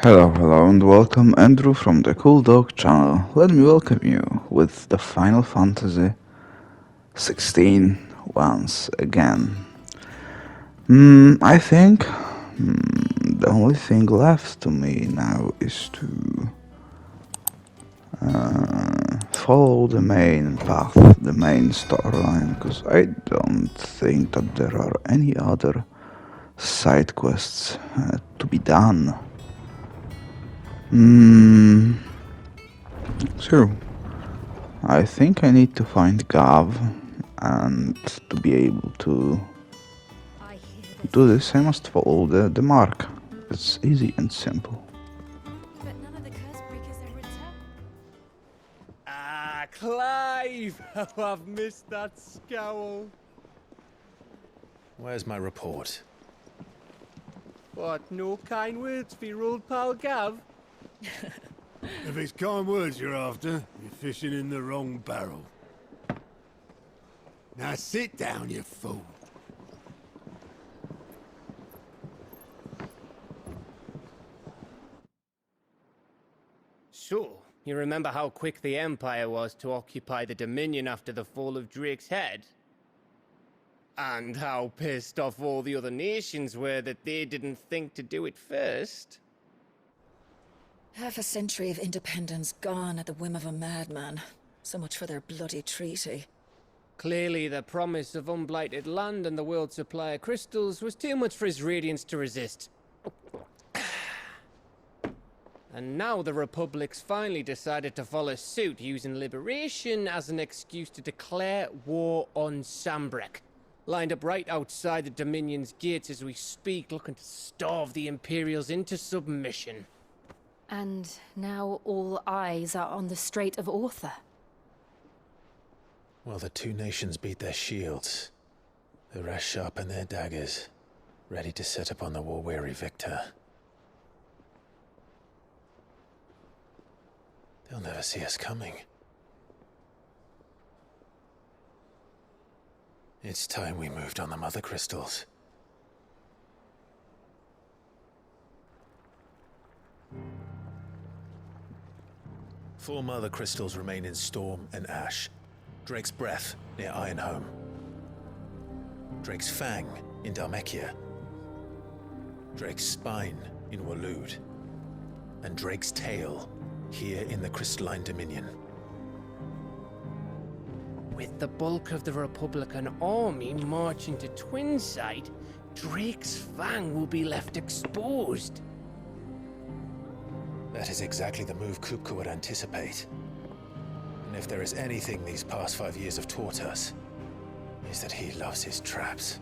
Hello, and welcome, Andrew from the Cool Dog channel. Let me welcome you with the Final Fantasy 16 once again. I think the only thing left to me now is to follow the main path, the main storyline, because I don't think that there are any other side quests to be done. So, I think I need to find Gav, and to be able to do this I must follow the mark. It's easy and simple. But none of the curse breakers ever returned. Ah, Clive! How I've missed that scowl. Where's my report? What, no kind words for your old pal Gav? If it's kind words you're after, you're fishing in the wrong barrel. Now sit down, you fool. So, you remember how quick the Empire was to occupy the Dominion after the fall of Drake's head? And how pissed off all the other nations were that they didn't think to do it first? Half a century of independence gone at the whim of a madman. So much for their bloody treaty. Clearly, the promise of unblighted land and the world's supply of crystals was too much for his radiance to resist. And now the Republic's finally decided to follow suit, using liberation as an excuse to declare war on Sambrek. Lined up right outside the Dominion's gates as we speak, looking to starve the Imperials into submission. And now all eyes are on the Strait of Author. Well, the two nations beat their shields. The rest sharpen their daggers, ready to set upon the war-weary victor. They'll never see us coming. It's time we moved on the mother crystals. Four mother crystals remain in Storm and Ash. Drake's Breath near Ironhome. Drake's Fang in Dhalmekia. Drake's Spine in Waloed. And Drake's Tail here in the Crystalline Dominion. With the bulk of the Republican army marching to Twinside, Drake's Fang will be left exposed. That is exactly the move Kupka would anticipate. And if there is anything these past 5 years have taught us, is that he loves his traps.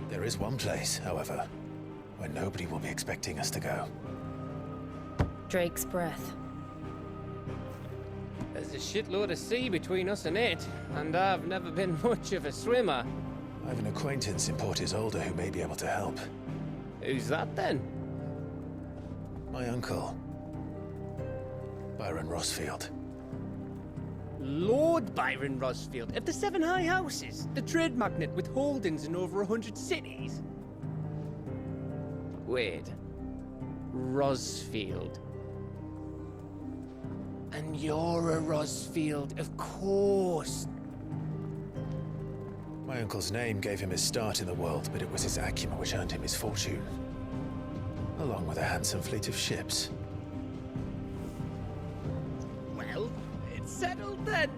There is one place, however, where nobody will be expecting us to go. Drake's Breath. There's a shitload of sea between us and it, and I've never been much of a swimmer. I have an acquaintance in Port Isolde who may be able to help. Who's that then? My uncle, Byron Rossfield. Lord Byron Rosfield of the Seven High Houses, the trade magnate with holdings in over 100 cities. Wait, Rosfield. And you're a Rosfield, of course. My uncle's name gave him his start in the world, but it was his acumen which earned him his fortune. Along with a handsome fleet of ships. Well, it's settled then.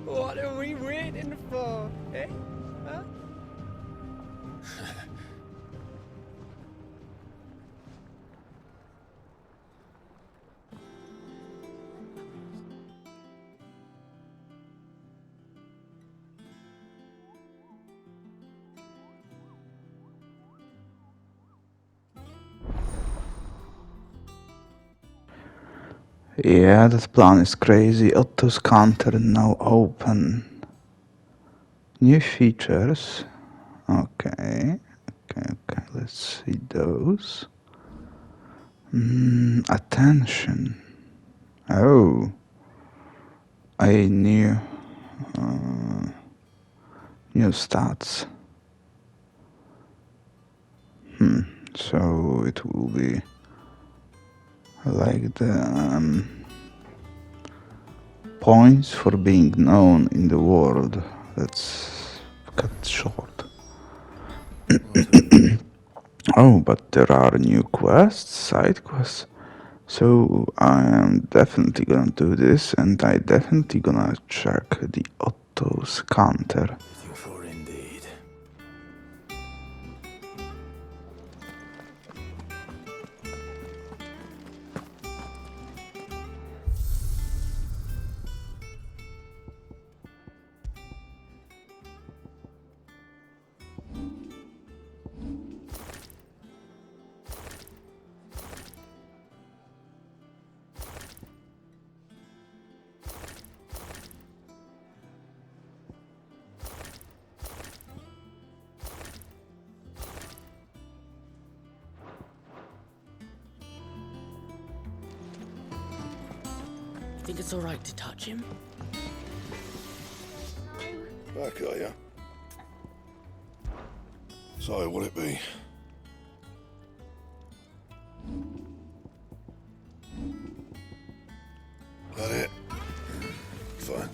What are we waiting for, eh? Huh? Yeah, that plan is crazy. Otto's counter now open. New features. Okay, let's see those. Attention. Oh. A new stats. So it will be like the points for being known in the world. Let's cut it short. Oh, but there are new quests, side quests. So I am definitely gonna do this, and I definitely gonna check the Otto's counter. Waiting for indeed. Think it's alright to touch him? Back, are ya? So, what'll it be? That it? Fine.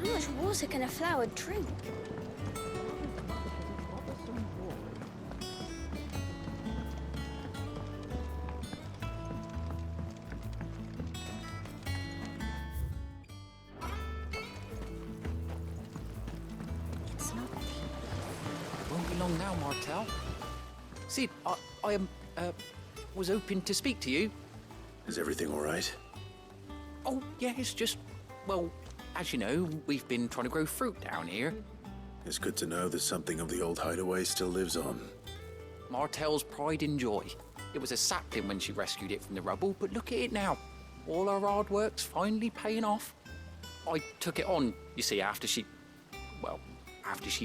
How much water can a flower drink? It's not deep. Won't be long now, Martel. Sid, I was hoping to speak to you. Is everything all right? Oh, yeah, it's just, well, as you know, we've been trying to grow fruit down here. It's good to know that something of the old hideaway still lives on. Martel's pride and joy. It was a sapling when she rescued it from the rubble, but look at it now. All our hard work's finally paying off. I took it on, you see, after she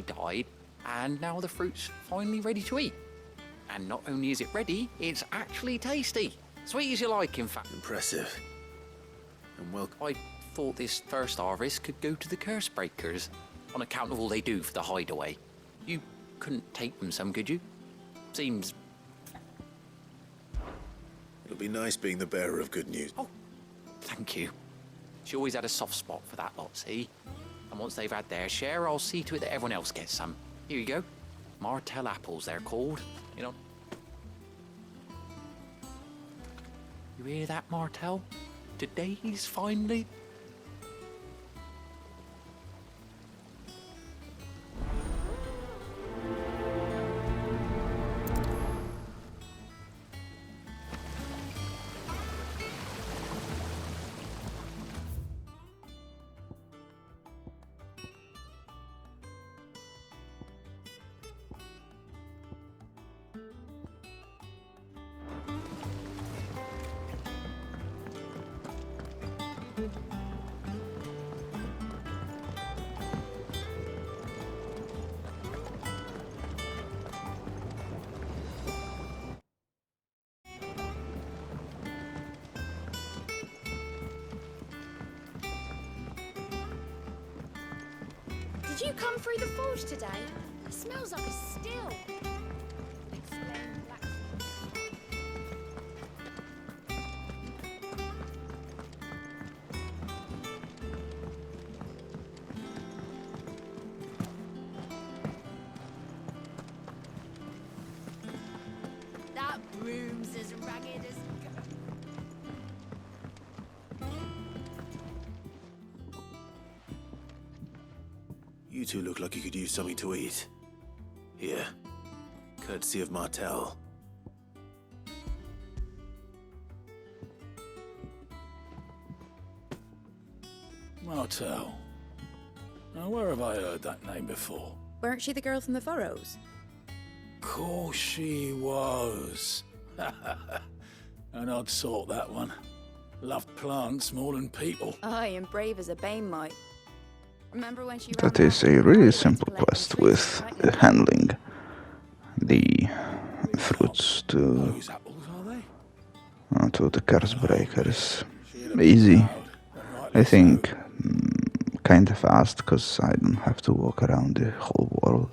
died, and now the fruit's finally ready to eat. And not only is it ready, it's actually tasty. Sweet as you like, in fact. Impressive. And well, I thought this first harvest could go to the curse breakers, on account of all they do for the hideaway. You couldn't take them some, could you? Seems... it'll be nice being the bearer of good news. Oh, thank you. She always had a soft spot for that lot, see? And once they've had their share, I'll see to it that everyone else gets some. Here you go. Martel apples, they're called. You know. You hear that, Martel? Today's finally... Did you come through the forge today? It smells like a still. Explain blacksmith. That broom's as ragged as... You two look like you could use something to eat. Here. Courtesy of Martel. Martel. Now, where have I heard that name before? Weren't she the girl from the Furrows? Course she was. An odd sort, that one. Loved plants more than people. Aye, and brave as a bane might. Remember when she That ran is around a with really Harry simple collecting quest fruits with and frightening handling the fruits to Those apples, are they? the curse breakers. She'd have been Easy. proud, and rightly I think so. kind of fast, because I don't have to walk around the whole world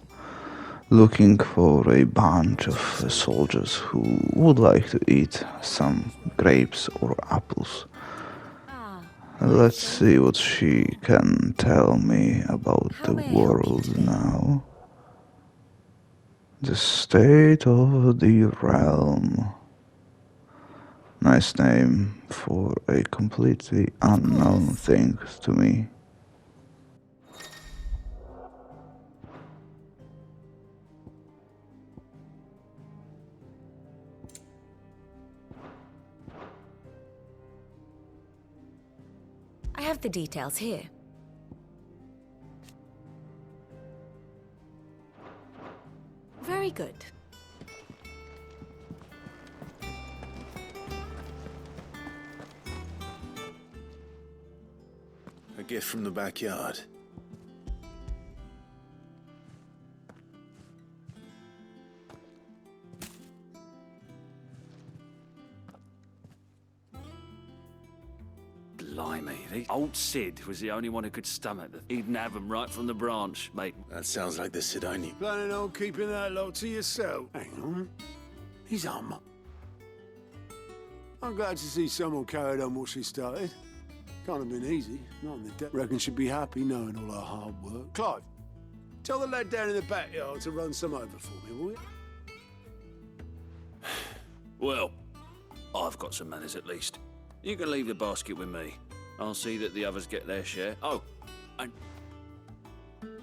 looking for a bunch of soldiers who would like to eat some grapes or apples. Let's see what she can tell me about the world now. The state of the realm. Nice name for a completely unknown thing to me. I have the details here. Very good. A gift from the backyard. Blimey, the old Sid was the only one who could stomach that. He'd nab 'em right from the branch, mate. That sounds like the Sidonian. Planning on keeping that lot to yourself? Hang on. He's on. I'm glad to see someone carried on what she started. Can't have been easy. Not in the depth. Reckon she'd be happy knowing all our hard work. Clive, tell the lad down in the backyard to run some over for me, will you? Well, I've got some manners at least. You can leave the basket with me. I'll see that the others get their share. Oh, and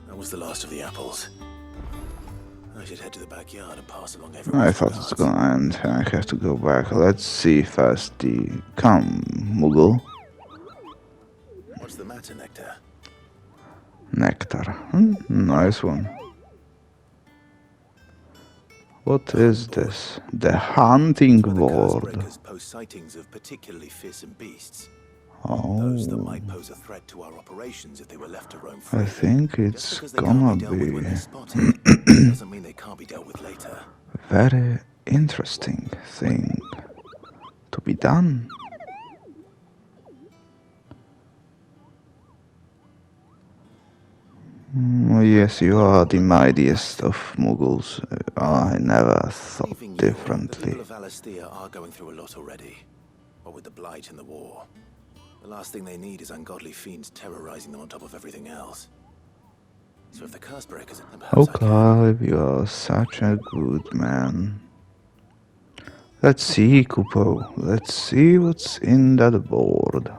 That was the last of the apples. I should head to the backyard and pass along everyone's I thought it's gonna end. I have to go back. Let's see first the come Moogle. What's the matter, Nectar? Nectar. Nice one. What is this? The hunting Where the curse board. breakers post sightings of particularly fearsome beasts. Oh, Those that might pose a threat to our operations if they were left to roam free. I think Just it's because they gonna can't be dealt with when be they're spotted doesn't mean they can't be dealt with later. very interesting thing to be done. Yes, you are the mightiest of Mughals. I never thought Leaving you, differently. the people of Alastia are going through a lot already. What with the Blight and the war. The last thing they need is ungodly fiends terrorizing them on top of everything else. So if the curse breakers... Oh, Clive, you are such a good man. Let's see, Kupo. Let's see what's in that board.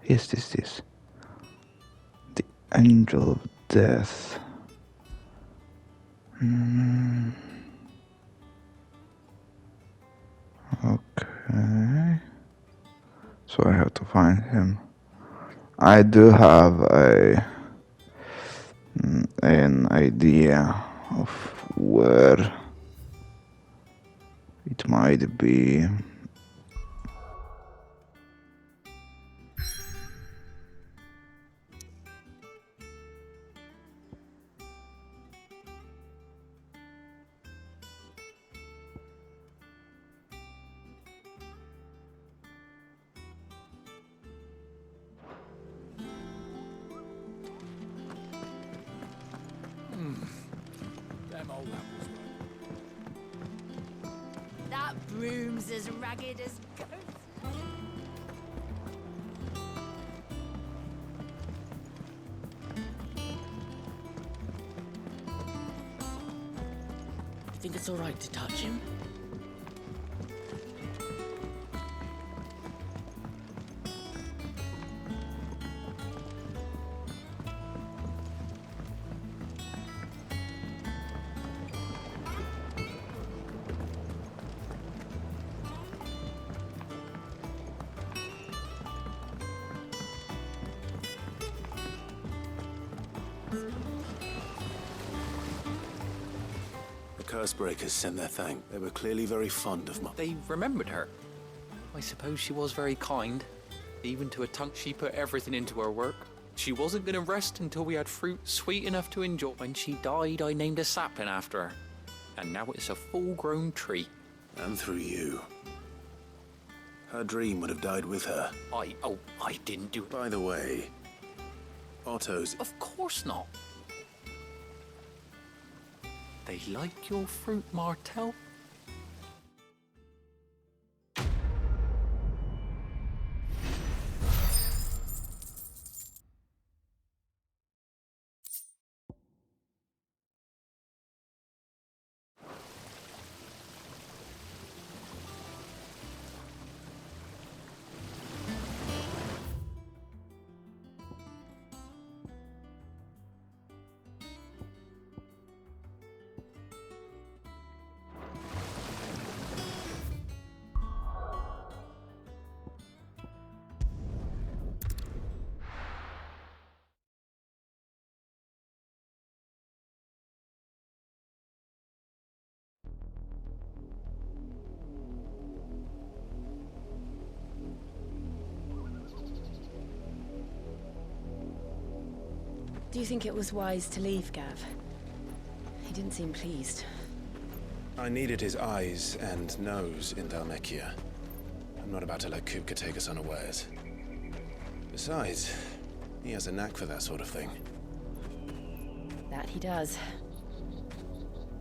Yes, this. The Angel of Death. Okay. So I have to find him. I do have an idea of where it might be. Oh, that was right. That broom's as ragged as ghosts. Think it's all right to touch him? Cursebreakers sent their thanks. They were clearly very fond of Mum. They remembered her. I suppose she was very kind. Even to a tongue, she put everything into her work. She wasn't going to rest until we had fruit sweet enough to enjoy. When she died, I named a sapling after her. And now it's a full-grown tree. And through you. Her dream would have died with her. I didn't do it. By the way, Otto's... Of course not. They like your fruit, Martel? Do you think it was wise to leave, Gav? He didn't seem pleased. I needed his eyes and nose in Dhalmekia. I'm not about to let Kupka take us unawares. Besides, he has a knack for that sort of thing. That he does.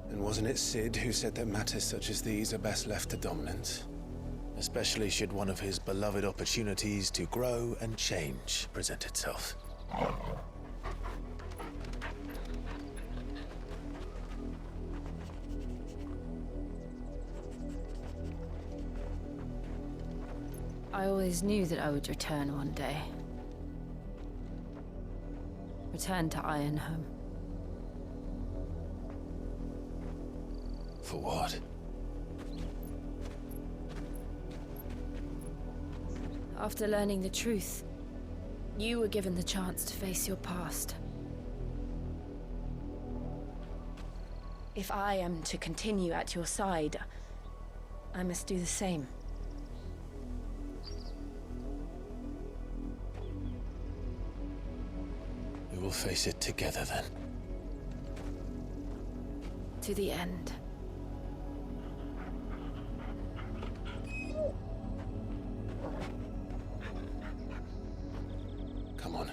And wasn't it Sid who said that matters such as these are best left to dominance? Especially should one of his beloved opportunities to grow and change present itself. I always knew that I would return one day. Return to Ironhome. For what? After learning the truth, you were given the chance to face your past. If I am to continue at your side, I must do the same. We will face it together then. To the end. Come on.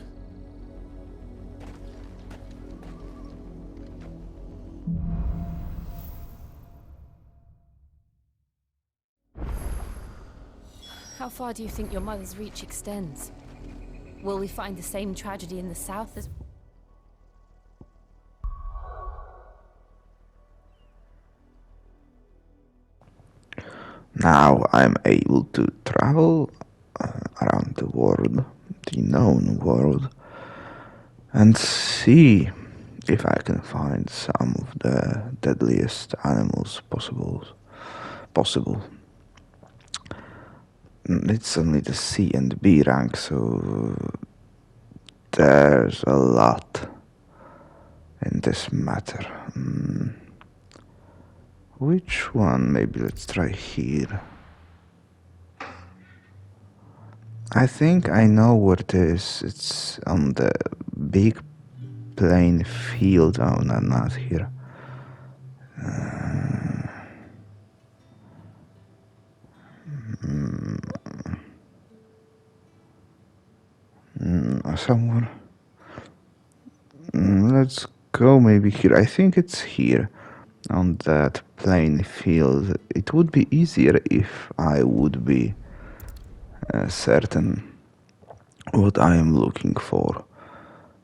How far do you think your mother's reach extends? Will we find the same tragedy in the south as... Now I'm able to travel around the world, the known world, and see if I can find some of the deadliest animals possible. It's only the C and the B rank, so there's a lot in this matter. Which one? Maybe let's try here. I think I know what it is. It's on the big plain field. Oh, no, not here. Somewhere. Let's go maybe here. I think it's here. on that playing field. It would be easier if I would be certain what I am looking for,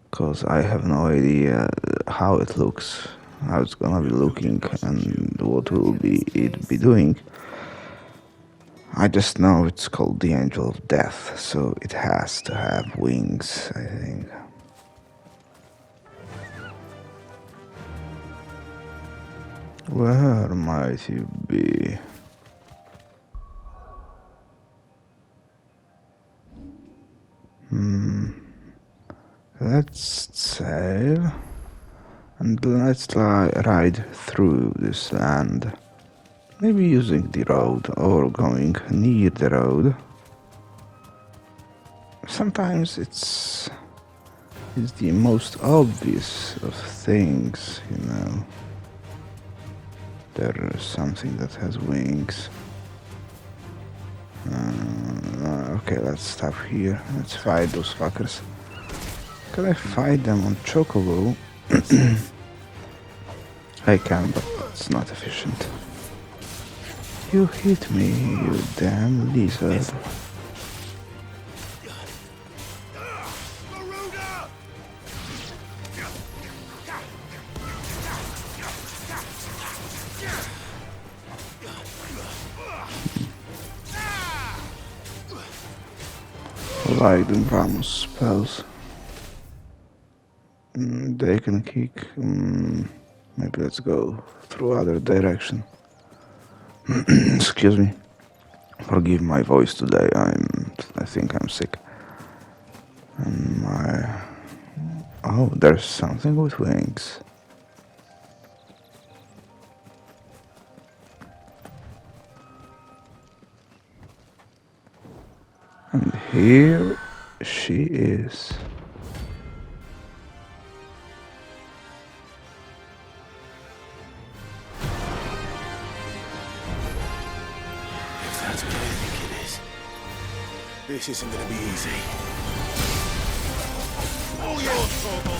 because I have no idea how it looks, how it's gonna be looking, and what will it be doing. I just know it's called the Angel of Death, so it has to have wings, I think. Where might you be? Let's save and let's ride through this land. Maybe using the road or going near the road. Sometimes it's the most obvious of things, you know. There's something that has wings. Okay, let's stop here. Let's fight those fuckers. Can I fight them on Chocobo? I can, but it's not efficient. You hit me, you damn lizard. Like the Ramos spells. They can kick. Maybe let's go through other direction. Excuse me. Forgive my voice today. I think I'm sick. And oh, there's something with wings. And here she is. If that's what I think it is, this isn't gonna be easy. All yours, Torgal.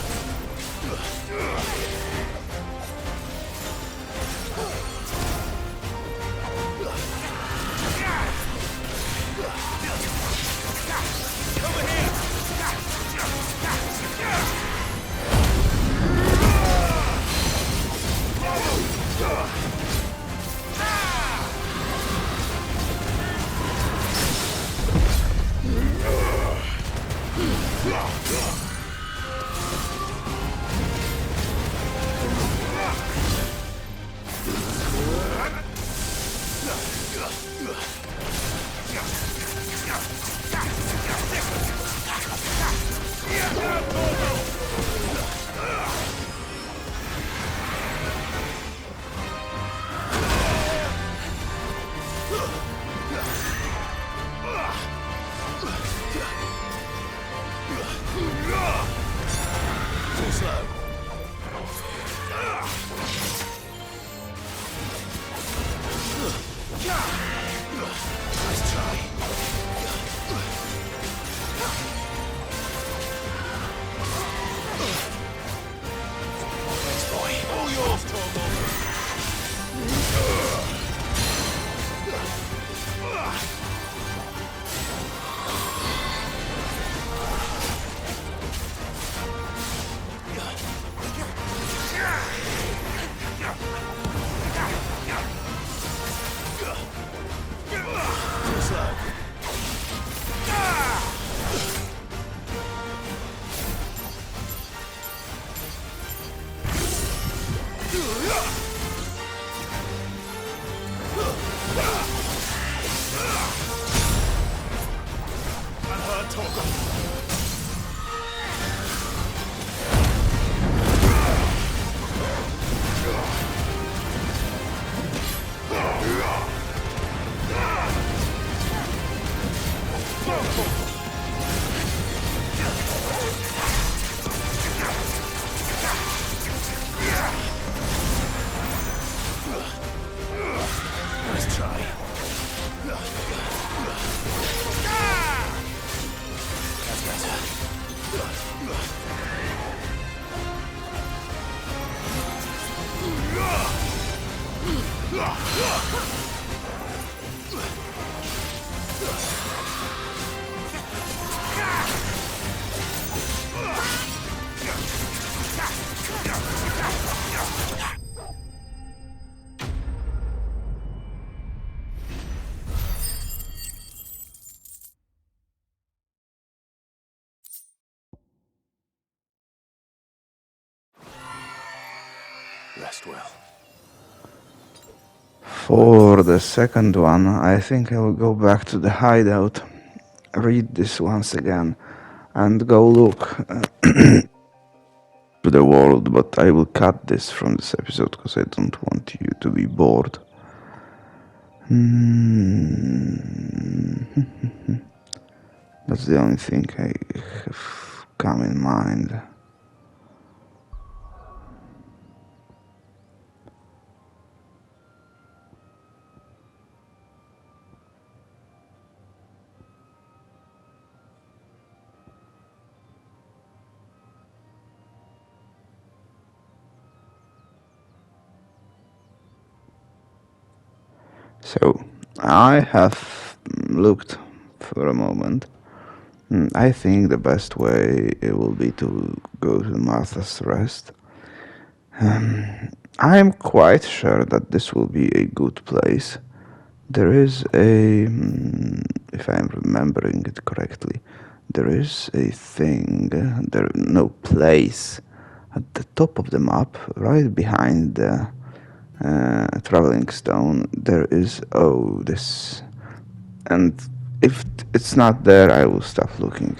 Rest well. For the second one, I think I will go back to the hideout, read this once again, and go look to the world, but I will cut this from this episode because I don't want you to be bored. That's the only thing I have come in mind. So, I have looked for a moment. I think the best way it will be to go to Martha's Rest. I am quite sure that this will be a good place. There is a, if I am remembering it correctly, there is a thing, place at the top of the map, right behind the traveling stone. There is, this, and if it's not there, I will stop looking.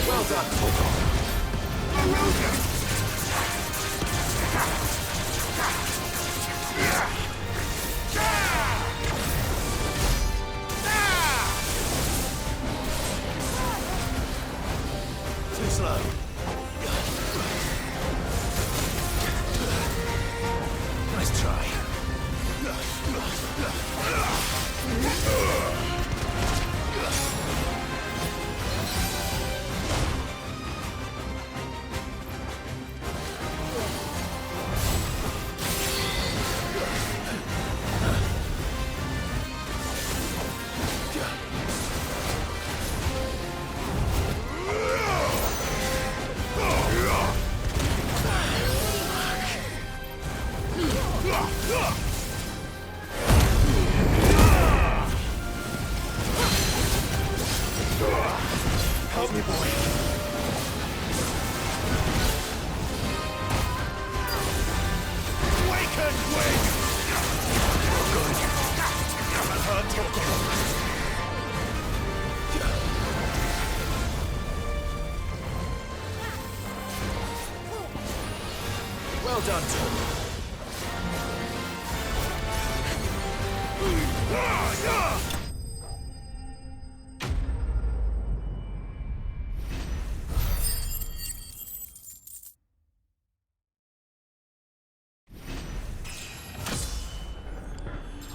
Well done. Too slow. Nice try. Help me, boy. Awaken, wing! You're good. That hurt, you're good. Well done, Tom.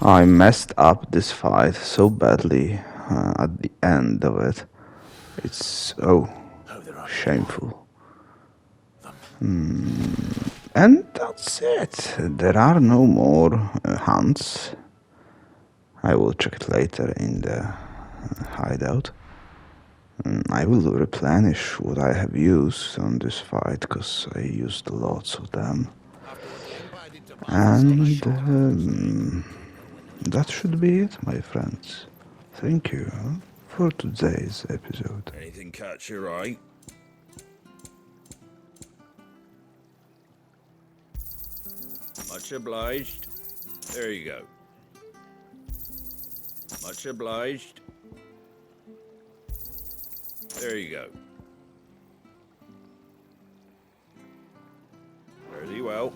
I messed up this fight so badly at the end of it. It's so shameful. And that's it. There are no more hunts. I will check it later in the hideout. I will replenish what I have used on this fight, because I used lots of them. And that should be it, my friends. Thank you for today's episode. Anything catch your eye? Much obliged. There you go. Much obliged. There you go. Fairly well.